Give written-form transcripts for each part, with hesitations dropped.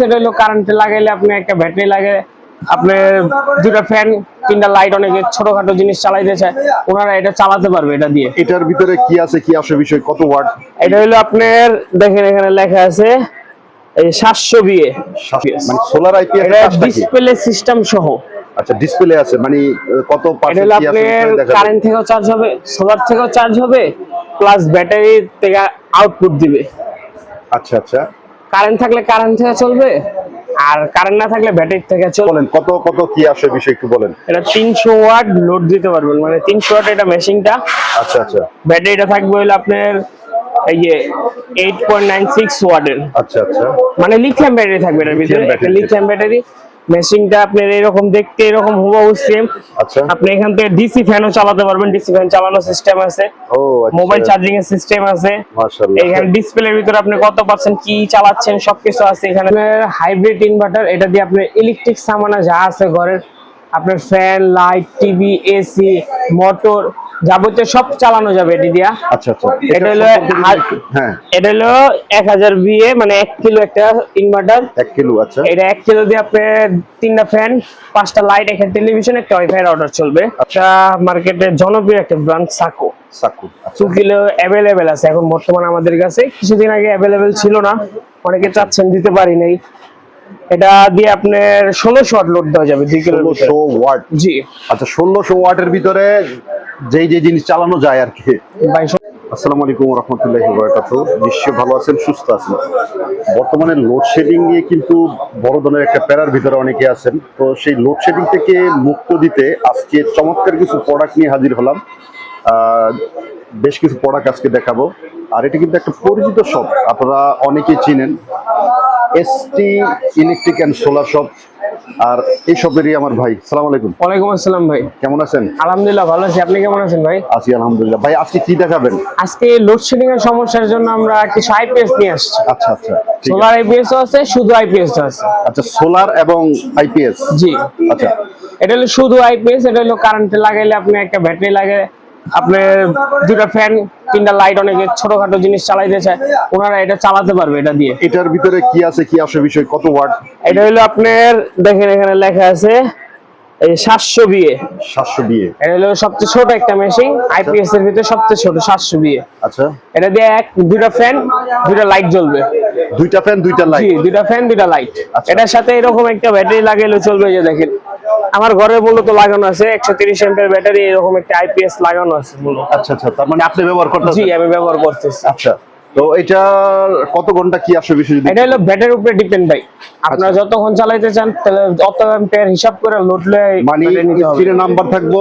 সেটা হলো কারেন্টে লাগাইলে আপনি একটা ব্যাটারি লাগে, আপনার দুটা ফ্যান, তিনটা লাইট, অনেকে ছোটখাটো জিনিস চালাইতে চায় ওনারা এটা চালাতে পারবে এটা দিয়ে। এটার ভিতরে কি আছে, কি আসে বিষয়, কত ওয়াট? এটা হলো আপনার দেখেন এখানে লেখা আছে এই 700 বিএ, মানে সোলার আইপিএস এটা ডিসপ্লে সিস্টেম সহ। আচ্ছা, ডিসপ্লে আছে, মানে কত এটা পার্সেন্ট হলো কি আছে আপনার দেখা কারেন্ট থেকেও চার্জ হবে, সোলার থেকেও চার্জ হবে, প্লাস ব্যাটারি থেকে আউটপুট দিবে। আচ্ছা আচ্ছা, কারেন্ট থাকলে কারেন্ট থেকে চলবে, আর কারেন্ট না থাকলে ব্যাটারি থেকে চলবে। বলেন কত কত কি আসে বিষয় একটু বলেন। এটা 300 ওয়াট লোড দিতে পারবেন, মানে 300 ওয়াট এটা মেশিনটা। আচ্ছা আচ্ছা ব্যাটারিটা থাকবে হলো আপনার এই যে 8.96 ওয়াটের, আচ্ছা আচ্ছা, মানে লিথিয়াম ব্যাটারি থাকবে এর ভিতরে, লিথিয়াম একটা ব্যাটারি। Lithium battery. মেশিনটা আপনার এরকম দেখতে, এরকম হুবহু সেম। আচ্ছা, আপনি এখান থেকে ডিসি ফ্যানও চালাতে পারবেন, ডিসি ফ্যান চালানোর সিস্টেম আছে, ও আচ্ছা, মোবাইল চার্জিং এর সিস্টেম আছে। মাশাআল্লাহ। এখানে ডিসপ্লের ভিতরে আপনি কত পার্সেন্ট কি চালাচ্ছেন সবকিছু আছে এখানে। হাইব্রিড ইনভার্টার, এটা দিয়ে আপনি ইলেকট্রিক সামানা যা আছে ঘরের, আপনার fan, light, TV, AC, motor যাবতীয় সব চালানো যাবে এটি দিয়া। আচ্ছা আচ্ছা, এটা হলো হ্যাঁ, এটা হলো 1000 বিএ, মানে 1 কিলো একটা ইনভার্টার। 1 কিলো। আচ্ছা, এটা 1 কিলো দিয়ে আপনি 3টা ফ্যান, 5টা লাইট, একটা টেলিভিশন, একটা ওয়াইফাই রাউটার চলবে। আচ্ছা, মার্কেটের জনপ্রিয় একটা ব্র্যান্ড সাকো। সাকু 2 কিলো অ্যাভেলেবেল আছে এখন বর্তমানে আমাদের কাছে, কিছুদিন আগে অ্যাভেলেবেল ছিল না, অনেকে চাচ্ছেন দিতে পারি নাই। এটা দিয়ে আপনার 1600 ওয়াট লোড দেওয়া যাবে 2 কিলো। 1600 ওয়াট? জি। আচ্ছা, 1600 ওয়াটের ভিতরে যেই যে জিনিস চালানো যায় আর কি। ভাই আসসালামু আলাইকুম ওয়া রাহমাতুল্লাহি ওয়া বারাকাতুহু। নিশ্চয়ই ভালো আছেন, সুস্থ আছেন। বর্তমানে লোডশেডিং নিয়ে কিন্তু বড় ধরনের একটা প্যারার ভিতরে অনেকে আছেন। তো সেই লোডশেডিং থেকে মুক্ত দিতে আজকে চমৎকার কিছু প্রোডাক্ট নিয়ে হাজির হলাম। বেশ কিছু প্রোডাক্ট আজকে দেখাবো। আর এটা কিন্তু একটা পরিচিত শপ, আপনারা অনেকেই চিনেন, ST electric and solar shop. আর এই শপেরই আমার ভাই। আসসালামু আলাইকুম। ওয়ালাইকুম আসসালাম ভাই, কেমন আছেন? আলহামদুলিল্লাহ ভালো আছি, আপনি কেমন আছেন ভাই? আছি আলহামদুলিল্লাহ। ভাই আজকে কি দেখাবেন? আজকে লোডশেডিং এর সমস্যার জন্য আমরা কিছু আইপিএস নিয়ে আসছি। আচ্ছা আচ্ছা, ঠিক সোলার আছে। আইপিএস আছে, শুধু আইপিএস আছে। আচ্ছা, সোলার এবং আইপিএস। জি। আচ্ছা, এটা হলো শুধু আইপিএস, এটা হলো কারেন্টে লাগাইলে আপনি একটা ব্যাটারি লাগে, আপনার দুটা ফ্যান, তিনটা লাইট, অনেকে ছোটখাটো জিনিস চালাইতে চায় ওনারা এটা চালাতে পারবে এটা দিয়ে। এটার ভিতরে কি আছে, কি আসে বিষয়, কত ওয়াট? এটা হলো আপনার দেখেন এখানে লেখা আছে এই 700 বিএ। 700 বিএ। এটা হলো সবচেয়ে ছোট একটা মেশিন, আইপিএস এর ভিতরে সবচেয়ে ছোট 700 বিএ। আচ্ছা, এটা দিয়ে দুটা ফ্যান, দুটা লাইট জ্বলবে। দুইটা ফ্যান, দুইটা জি, লাইট। দুটা ফ্যান, দুটা লাইট। আচ্ছা। এটার সাথে এরকম একটা ব্যাটারি লাগাইলে চলবে, যে দেখেন আমার ঘরে মূলত লাগানো আছে 130 এমপিআর ব্যাটারি, এরকম একটা আইপিএস লাগানো আছে মূলত। আচ্ছা আচ্ছা, তার মানে আপনি ব্যবহার করতেছেন? জি, আমি ব্যবহার করতেছি। আচ্ছা, তো এটা কত ঘন্টা কি আসে বিষয় যদি? এটা হলো ব্যাটারির উপরে ডিপেন্ড ভাই, আপনারা যতক্ষণ চালাইতে চান তাহলে অত এম্পিয়ার হিসাব করে লোড মানে নিতে হবে। স্ক্রিনে নাম্বার থাকবো,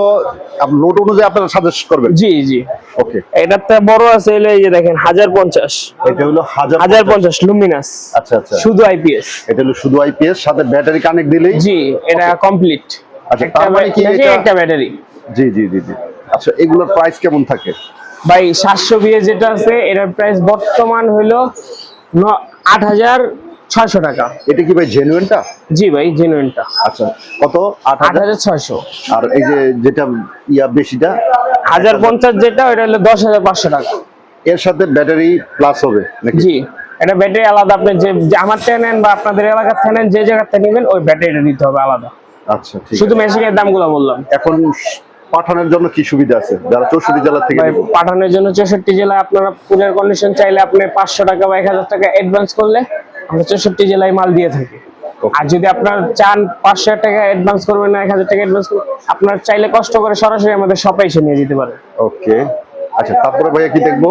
লোড অনুযায়ী আপনারা সাজেস্ট করবেন। জি জি। ওকে, এটাতে বড় আছে হলো এই যে দেখেন 1050, এটা হলো 1050 লুমিনাস। আচ্ছা আচ্ছা, শুধু আইপিএস। এটা হলো শুধু আইপিএস, সাথে ব্যাটারি কানেক্ট দিলেই? জি, এটা কমপ্লিট। আচ্ছা, তার মানে কি এটা একটা ব্যাটারি? জি জি জি জি। আচ্ছা, এগুলোর প্রাইস কেমন থাকে ভাই 700 বিএ যেটা আছে এটার প্রাইস বর্তমান হলো 8600 টাকা। এটা কি ভাই জেনুইনটা? জি ভাই, জেনুইনটা। আচ্ছা, কত? 8600। আর এই যে যেটা বেশিটা 1050 যেটা, ওটা হলো 10500 টাকা। এর সাথে ব্যাটারি প্লাস হবে নাকি? জি, এটা ব্যাটারি আলাদা, আপনি যে আমার থেকে নেন বা আপনাদের এলাকার থেকে নেন, যে জায়গা থেকে নেবেন ওই ব্যাটারিটা নিতে হবে আলাদা। আচ্ছা, ঠিক শুধু আছে। মেশিনের দামগুলো বললাম। এখন পাঠানোর জন্য কি সুবিধা আছে যারা 64 জেলা থেকে ভাই নেবে? পাঠানোর জন্য 64 জেলায় আপনারা পূজার কন্ডিশন চাইলে আপনি 500 টাকা বা 1000 টাকা অ্যাডভান্স করলে আমরা 64 জেলায় মাল দিয়ে থাকি। আর যদি আপনার চান 500 টাকা অ্যাডভান্স করবেন না 1000 টাকা অ্যাডভান্স করবেন, আপনার চাইলে কষ্ট করে সরাসরি আমাদের শপে এসে নিয়ে যেতে পারেন। ওকে, আচ্ছা, তারপরে ভাইয়া কি দেখবো?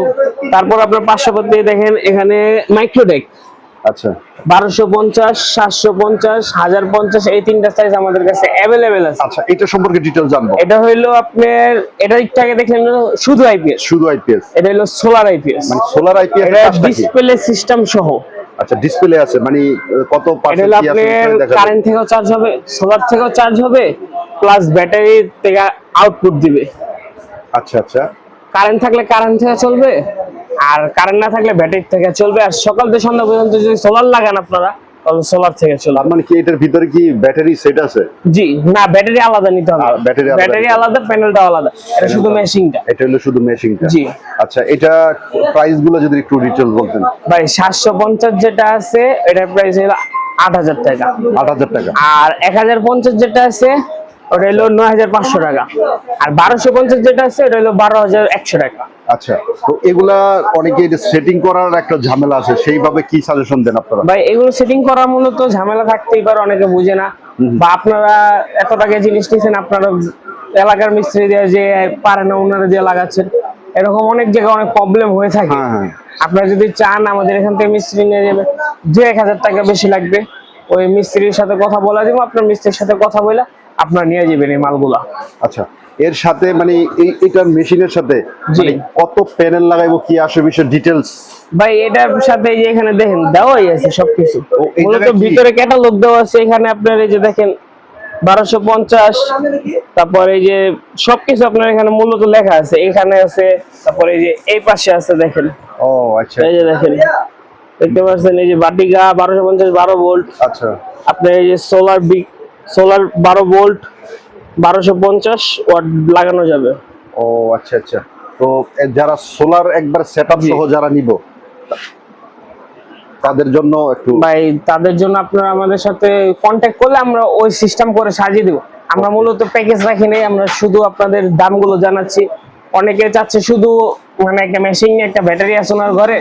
তারপর আপনার 550 দেখেন এখানে মাইক্রোটেক আচ্ছা, 1250, 750, 1050, এই তিনটা সাইজ আমাদের কাছে অ্যাভেলেবেল আছে। আচ্ছা, এটা সম্পর্কে ডিটেইলস জানবো। এটা হইলো আপনার, এটা একটু আগে দেখলেন শুধু আইপিএস, শুধু আইপিএস, এটা হলো সোলার আইপিএস, মানে সোলার আইপিএস এটা এর কাজটা কি? ডিসপ্লে সিস্টেম সহ। আচ্ছা, ডিসপ্লে আছে, মানে কত এটা পার্সেন্ট হলো কি আছে আপনার দেখা কারেন্ট থেকেও চার্জ হবে, সোলার থেকেও চার্জ হবে, প্লাস ব্যাটারি থেকে আউটপুট দিবে। আচ্ছা আচ্ছা, কারেন্ট থাকলে কারেন্ট থেকে চলবে, আর কারেন্ট না থাকলে ব্যাটারি থেকে চলবে। আর সকাল থেকে সন্ধ্যা পর্যন্ত যদি সোলার লাগান আপনারা, তাহলে সোলার থেকে চলবে। তার মানে কি এটার ভিতরে কি ব্যাটারি সেট আছে? জি না, ব্যাটারি আলাদা নিতে হবে। ব্যাটারি আলাদা, প্যানেলটা আলাদা। এটা শুধু মেশিনটা। এটা হলো শুধু মেশিনটা? জি। আচ্ছা, এটা প্রাইস গুলো যদি একটু ডিটেইলস বলতেন। ভাই 750 যেটা আছে এটার প্রাইস হলো 8,000 টাকা। 8,000 টাকা। আর 1050 যেটা আছে ওটা হলো 9,500 টাকা। আর 1250 যেটা আছে ওটা হলো 12,100 টাকা। আচ্ছা, তো এগুলা অনেকে সেটিং করার একটা ঝামেলা আছে, সেইভাবে কি সাজেশন দেন আপনারা? ভাই এগুলো সেটিং করা মূলত ঝামেলা থাকতেই পারে, অনেকে বুঝে না, বা আপনারা এত টাকা জিনিস নিচ্ছেন, আপনারা এলাকার মিস্ত্রি দিয়ে যে পারে না ওনারা দিয়ে লাগাচ্ছেন, এরকম অনেক জায়গায় অনেক প্রবলেম হয়ে থাকে। আপনারা যদি চান আমাদের এখান থেকে মিস্ত্রি নিয়ে যাবে, 2-1,000 টাকা বেশি লাগবে, ওই মিস্ত্রির সাথে কথা বলা দিব, আপনার মিস্ত্রির সাথে কথা বলে আপনারা নিয়ে যাবেন এই মালগুলা। আচ্ছা, এর সাথে মানে এইটার মেশিনের সাথে মানে কত প্যানেল লাগাইবো, কি আসে বিষয় ডিটেইলস? ভাই এটার সাথে এই যে এখানে দেখেন দেওয়াই আছে সবকিছু, মূলত ভিতরে ক্যাটালগ দেওয়া আছে। এখানে আপনার এই যে দেখেন 1250, তারপর এই যে সবকিছু আপনার এখানে মূলত লেখা আছে, এখানে আছে, তারপর এই যে এই পাশে আছে দেখেন। ও আচ্ছা, এই যে দেখেন, দেখতে পাচ্ছেন এই যে বাটিকা 1250 12 ভোল্ট। আচ্ছা, আপনার এই যে সোলার 12 ভোল্ট 1250 ওয়াট লাগানো যাবে। ও আচ্ছা আচ্ছা, তো যারা সোলার একবার সেটআপ সহ যারা নিব তাদের জন্য একটু ভাই, তাদের জন্য আপনারা আমাদের সাথে কন্ট্যাক্ট করলে আমরা ওই সিস্টেম করে সাজিয়ে দেব। আমরা মূলত প্যাকেজ রাখি নাই, আমরা শুধু আপনাদের দামগুলো জানাচ্ছি। অনেকে চাচ্ছে শুধু মানে একটা মেশিন, একটা ব্যাটারি আছে ওনার ঘরে,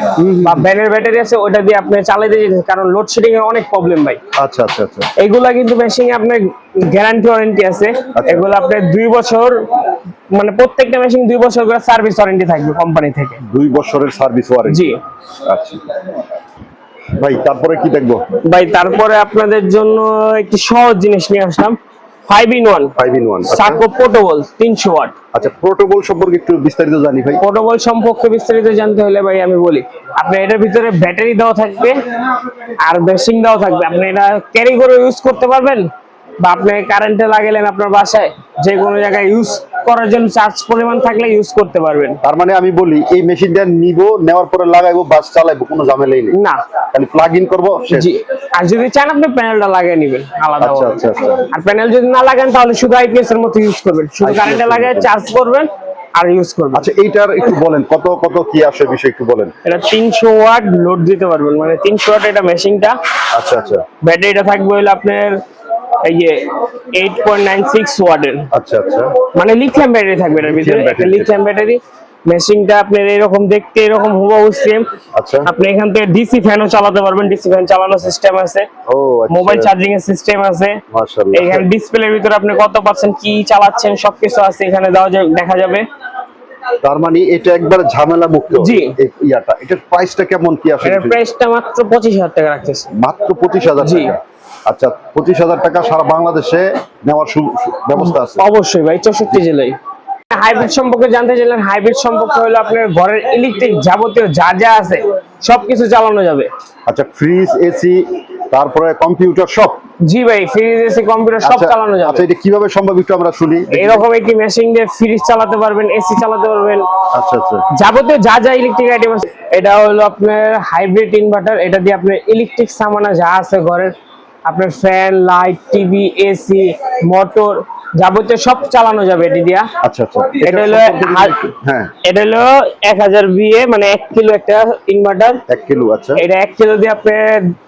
বা ভ্যানের ব্যাটারি আছে, ওটা দিয়ে আপনি চালিয়ে দিতে, কারণ লোডশেডিং এর অনেক প্রবলেম ভাই। আচ্ছা আচ্ছা আচ্ছা, এইগুলা কিন্তু মেশিন আপনার গ্যারান্টি ওয়ারেন্টি আছে। এগুলো আপনার 2 বছর, মানে প্রত্যেকটা মেশিন 2 বছর করে সার্ভিস ওয়ারেন্টি থাকবে কোম্পানি থেকে। 2 বছরের সার্ভিস ওয়ারেন্টি? জি। আচ্ছা ভাই, তারপরে কি দেখবো? ভাই তারপরে আপনাদের জন্য একটি সহজ জিনিস নিয়ে আসলাম, 5-in-1 5-in-1 সাকো পোর্টেবল 300 ওয়াট। আচ্ছা, প্রোটোকল সম্পর্কে একটু বিস্তারিত জানি ভাই। পোর্টেবল সম্পর্কে বিস্তারিত জানতে হলে ভাই আমি বলি, আপনি এটার ভিতরে ব্যাটারি দেওয়া থাকবে আর বেসিং দেওয়া থাকবে। আপনি এটা ক্যারি করে ইউজ করতে পারবেন, বা আপনি কারেন্টে লাগালেন আপনার বাসায়, যে কোনো জায়গায় ইউজ করার জন্য চার্জ পরিমাণ থাকলে ইউজ করতে পারবেন। তার মানে আমি বলি এই মেশিনটা নিব, নেওয়ার পরে লাগাইবো, বাস চালাইবো, কোনো ঝামেলাই নেই না, খালি প্লাগ ইন করবো, জি। আর যদি চান আপনি প্যানেলটা লাগিয়ে নেবেন আলাদা। আচ্ছা আচ্ছা আচ্ছা, আর প্যানেল যদি না লাগান তাহলে শুধু আইপিএস এর মতো ইউজ করবেন, শুধু কারেন্টে লাগায় চার্জ করবেন আর ইউজ করবেন। আচ্ছা, এইটার একটু বলেন কত কত কি আসে বিষয় একটু বলেন। এটা 300 ওয়াট লোড দিতে পারবেন, মানে 300 ওয়াট এটা মেশিনটা। আচ্ছা আচ্ছা, ব্যাটারিটা থাকবে হলো আপনার এই যে 8.96 ওয়াটের। আচ্ছা আচ্ছা, মানে লিথিয়াম ব্যাটারি থাকবে এর ভিতরে, একটা লিথিয়াম ব্যাটারি। মেশিনটা আপনার এরকম দেখতে, এরকম হুবহু সেম। আচ্ছা, আপনি এখান থেকে ডিসি ফ্যানও চালাতে পারবেন, ডিসি ফ্যান চালানোর সিস্টেম আছে, ও আচ্ছা, মোবাইল চার্জিং এর সিস্টেম আছে। মাশাআল্লাহ, এখানে ডিসপ্লের ভিতরে আপনি কত পার্সেন্ট কি চালাচ্ছেন সবকিছু আছে, এখানে দেখা যাবে। তার মানে এটা একবার ঝামেলা মুক্ত। জি। ইয়াটা এটার প্রাইসটা কেমন কি আসে? এর প্রাইসটা মাত্র 25,000 টাকা রাখতেছি। মাত্র 25,000 জি। টাকা? আচ্ছা, 25,000 টাকা সারা বাংলাদেশে নেওয়ার ব্যবস্থা আছে? অবশ্যই ভাই, 64 জেলায়। হাইব্রিড সম্পর্কে জানতে চাইলেন, হাইব্রিড সম্পর্কে হলো আপনার ঘরের ইলেকট্রিক যাবতীয় যা যা আছে সবকিছু চালানো যাবে। আচ্ছা, ফ্রিজ, এসি, তারপরে কম্পিউটার সব? জি ভাই, ফ্রিজ, এসি, কম্পিউটার সব চালানো যাবে। আচ্ছা, এটা কিভাবে সম্ভব একটু আমরা শুনি। এরকম একটি মেশিন দিয়ে ফ্রিজ চালাতে পারবেন, এসি চালাতে পারবেন, আচ্ছা আচ্ছা, যাবতীয় যা যা ইলেকট্রিক আইটেম আছে। এটা হলো আপনার হাইব্রিড ইনভার্টার। এটা দিয়ে আপনার ইলেকট্রিক সামানা যা আছে ঘরের, আপনার fan, light, TV, AC, motor, যাবতীয় সব চালানো যাবে এটি দিয়া। আচ্ছা আচ্ছা, এটা হলো হ্যাঁ, এটা হলো 1000 VA, মানে 1 কিলো একটা ইনভার্টার। 1 কিলো। আচ্ছা, এটা 1 কিলো দিয়ে আপনি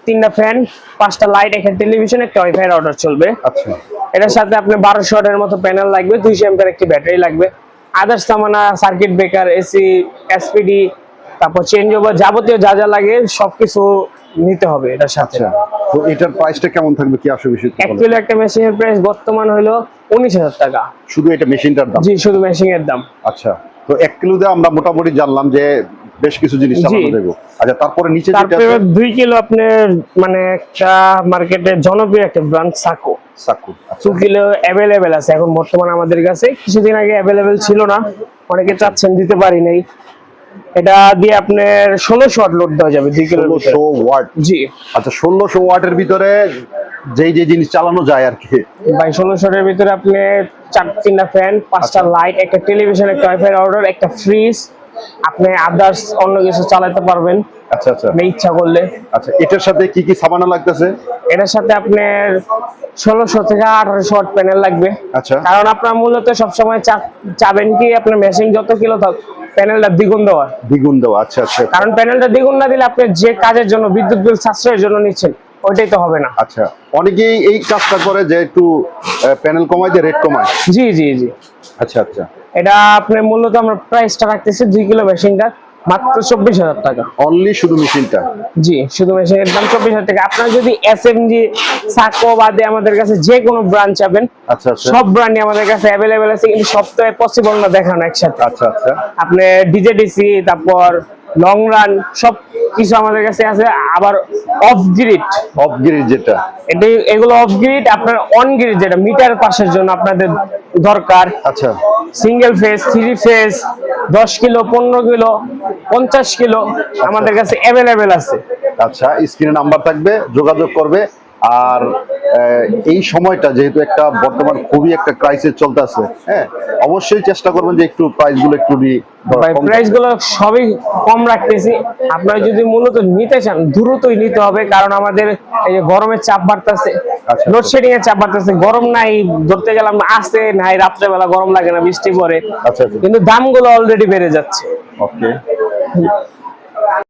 3টা ফ্যান, 5টা লাইট, একটা টেলিভিশন, একটা ওয়াইফাই রাউটার চলবে। আচ্ছা, এটার সাথে আপনি 1200 ওয়াটের মতো প্যানেল লাগবে, 200 অ্যাম্পিয়ার একটি ব্যাটারি লাগবে, আদার্স সামানা, সার্কিট ব্রেকার, এসি, এসপিডি, তারপর চেঞ্জ ওভার, যাবতীয় যা যা লাগে সবকিছু নিতে হবে এটার সাথে। তো এটার প্রাইসটা কেমন থাকবে কি আসে বিষয়? 1 কিলো একটা মেশিনের প্রাইস বর্তমান হলো 19,000 টাকা। শুধু এটা মেশিনটার দাম? জি, শুধু মেশিনের দাম। আচ্ছা, তো 1 কিলো দিয়ে আমরা মোটামুটি জানলাম যে বেশ কিছু জিনিস চালানো দেব। আচ্ছা, তারপরে নিচে যেটা তারপরে আছে 2 কিলো আপনার মানে একটা মার্কেটে জনপ্রিয় একটা ব্র্যান্ড সাকো। সাকু। 2 কিলো অ্যাভেলেবেল আছে এখন বর্তমানে আমাদের কাছে, কিছুদিন আগে অ্যাভেলেবেল ছিল না, অনেকে চাচ্ছেন, দিতে পারি নাই। এটা দিয়ে আপনার 1600 ওয়াট লোড দেওয়া যাবে 2 কিলো। 1600 ওয়াট? জি। আচ্ছা, 1600 ওয়াটের ভিতরে যেই যে জিনিস চালানো যায় আর কি ভাই, 1600 এর ভিতরে আপনি 3টা ফ্যান, 5টা লাইট, একটা টেলিভিশন, একটা ওয়াইফাই রাউটার, একটা ফ্রিজ, আপনি আদার্স অন্য কিছু চালাতে পারবেন। আচ্ছা আচ্ছা, আপনি ইচ্ছা করলে। আচ্ছা, এটার সাথে কি কি সামানা লাগতেছে? এটার সাথে আপনার 1600 থেকে 1800 ওয়াট প্যানেল লাগবে। আচ্ছা, কারণ আপনার মূলত সবসময় চাবেন কি আপনার মেশিন যত কিলো থাক প্যানেলটা দ্বিগুণ দেওয়া। দ্বিগুণ দেওয়া? আচ্ছা আচ্ছা, কারণ প্যানেলটা দ্বিগুণ না দিলে আপনি যে কাজের জন্য বিদ্যুৎ বিল সাশ্রয়ের জন্য নিচ্ছেন ওইটাই তো হবে না। আচ্ছা, অনেকেই এই কাজটা করে যে একটু প্যানেল কমায় দিয়ে রেট কমায়। জি জি জি। আচ্ছা আচ্ছা, এটা আপনার মূলত আমরা প্রাইসটা রাখতেছি 2 কিলো মেশিনটা মাত্র 24,000 টাকা। অনলি শুধু মেশিনটা? জি, শুধু মেশিনের দাম 24,000 টাকা। আপনারা যদি এসএমজি সাকো বাদে আমাদের কাছে যে কোনো ব্র্যান্ড চাবেন, আচ্ছা আচ্ছা সব ব্র্যান্ডই আমাদের কাছে অ্যাভেলেবেল আছে, কিন্তু সব তো পসিবল না দেখানো একসাথে। আচ্ছা আচ্ছা আপনি ডিজেডিসি, তারপর লং রান, সব কিছু আমাদের কাছে আছে। আবার অফ গ্রিড, অফ গ্রিড যেটা, এগুলো অফ গ্রিড। আপনার অন গ্রিড যেটা মিটার পাশের জন্য আপনাদের দরকার, আচ্ছা single phase, 3 phase, 10 kilo, 15 kilo, 50 kilo আমাদের কাছে অ্যাভেলেবেল আছে। আচ্ছা, স্ক্রিনে নাম্বার থাকবে, যোগাযোগ করবে। আর এই সময়টা যেহেতু একটা বর্তমান খুবই একটা ক্রাইসিস চলতেছে, হ্যাঁ, অবশ্যই চেষ্টা করবেন যে একটু প্রাইস গুলো একটু প্রাইস গুলো সবই কম রাখতেছি। আপনারা যদি মূলত নিতে চান দ্রুতই নিতে হবে, কারণ আমাদের এই যে গরমের চাপ বাড়তেছে, আচ্ছা। লোডশেডিং এর চাপ বাড়তেছে। গরম নাই ধরতে গেলাম আসে নাই, রাত্রেবেলা গরম লাগে না, বৃষ্টি পড়ে, আচ্ছা আচ্ছা, কিন্তু দামগুলো অলরেডি বেড়ে যাচ্ছে। ওকে।